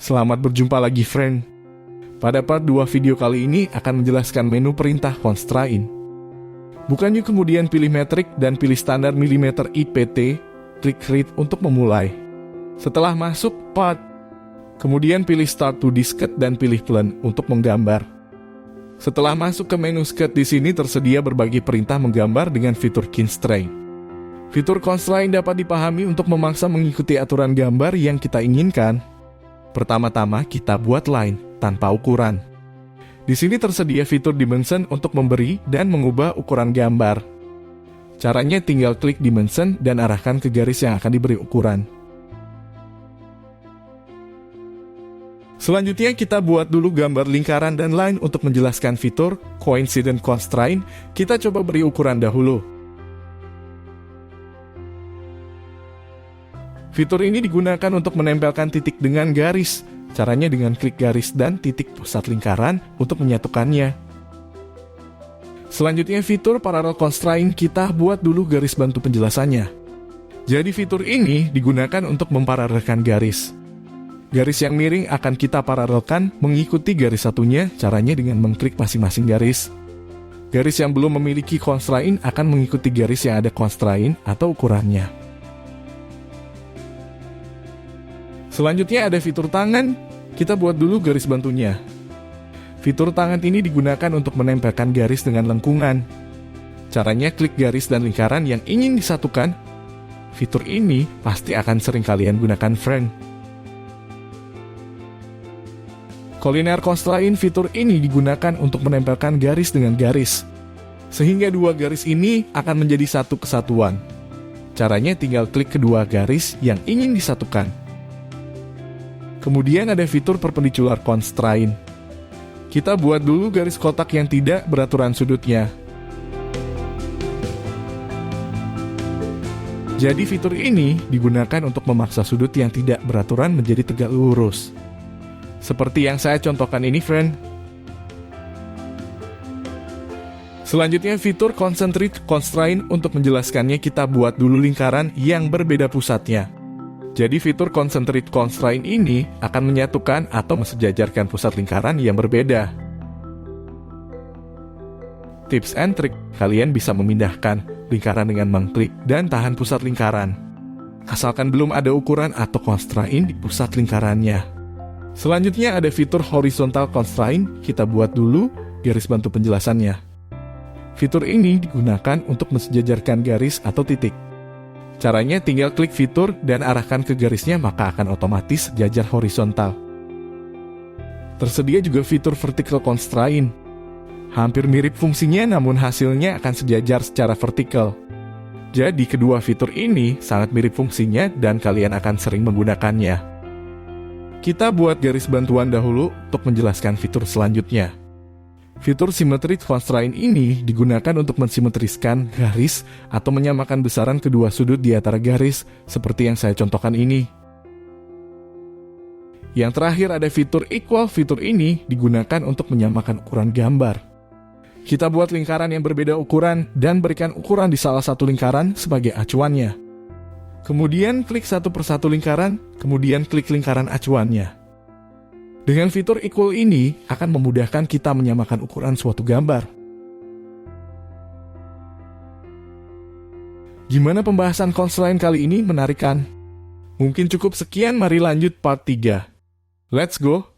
Selamat berjumpa lagi, friend. Pada part 2 video kali ini akan menjelaskan menu perintah constraint. Bukannya kemudian pilih metrik dan pilih standar milimeter IPT, klik read untuk memulai. Setelah masuk part, kemudian pilih start to diskette dan pilih plan untuk menggambar. Setelah masuk ke menu sketch, di sini tersedia berbagai perintah menggambar dengan fitur constraint. Fitur constraint dapat dipahami untuk memaksa mengikuti aturan gambar yang kita inginkan. Pertama-tama kita buat line tanpa ukuran. Di sini tersedia fitur dimension untuk memberi dan mengubah ukuran gambar. Caranya tinggal klik dimension dan arahkan ke garis yang akan diberi ukuran. Selanjutnya kita buat dulu gambar lingkaran dan line. Untuk menjelaskan fitur coincident constraint, kita coba beri ukuran dahulu. Fitur ini digunakan untuk menempelkan titik dengan garis. Caranya dengan klik garis dan titik pusat lingkaran untuk menyatukannya. Selanjutnya fitur parallel constraint, kita buat dulu garis bantu penjelasannya. Jadi fitur ini digunakan untuk memparalelkan garis. Garis yang miring akan kita paralelkan mengikuti garis satunya, caranya dengan mengklik masing-masing garis. Garis yang belum memiliki constraint akan mengikuti garis yang ada constraint atau ukurannya. Selanjutnya ada fitur tangan, kita buat dulu garis bantunya. Fitur tangan ini digunakan untuk menempelkan garis dengan lengkungan. Caranya klik garis dan lingkaran yang ingin disatukan. Fitur ini pasti akan sering kalian gunakan, friend. Collinear constraint, fitur ini digunakan untuk menempelkan garis dengan garis. Sehingga dua garis ini akan menjadi satu kesatuan. Caranya tinggal klik kedua garis yang ingin disatukan. Kemudian ada fitur perpendicular constraint. Kita buat dulu garis kotak yang tidak beraturan sudutnya. Jadi fitur ini digunakan untuk memaksa sudut yang tidak beraturan menjadi tegak lurus. Seperti yang saya contohkan ini, friend. Selanjutnya fitur concentric constraint, untuk menjelaskannya kita buat dulu lingkaran yang berbeda pusatnya. Jadi fitur concentric constraint ini akan menyatukan atau mensejajarkan pusat lingkaran yang berbeda. Tips and trick, kalian bisa memindahkan lingkaran dengan mengklik dan tahan pusat lingkaran. Asalkan belum ada ukuran atau constraint di pusat lingkarannya. Selanjutnya ada fitur horizontal constraint, kita buat dulu garis bantu penjelasannya. Fitur ini digunakan untuk mensejajarkan garis atau titik. Caranya tinggal klik fitur dan arahkan ke garisnya, maka akan otomatis sejajar horizontal. Tersedia juga fitur vertical constraint. Hampir mirip fungsinya, namun hasilnya akan sejajar secara vertikal. Jadi kedua fitur ini sangat mirip fungsinya dan kalian akan sering menggunakannya. Kita buat garis bantuan dahulu untuk menjelaskan fitur selanjutnya. Fitur symmetric constraint ini digunakan untuk mensimetriskan garis atau menyamakan besaran kedua sudut di antara garis, seperti yang saya contohkan ini. Yang terakhir ada fitur equal, fitur ini digunakan untuk menyamakan ukuran gambar. Kita buat lingkaran yang berbeda ukuran dan berikan ukuran di salah satu lingkaran sebagai acuannya. Kemudian klik satu persatu lingkaran, kemudian klik lingkaran acuannya. Dengan fitur equal ini akan memudahkan kita menyamakan ukuran suatu gambar. Gimana pembahasan constraint kali ini, menarik kan? Mungkin cukup sekian, mari lanjut part 3. Let's go!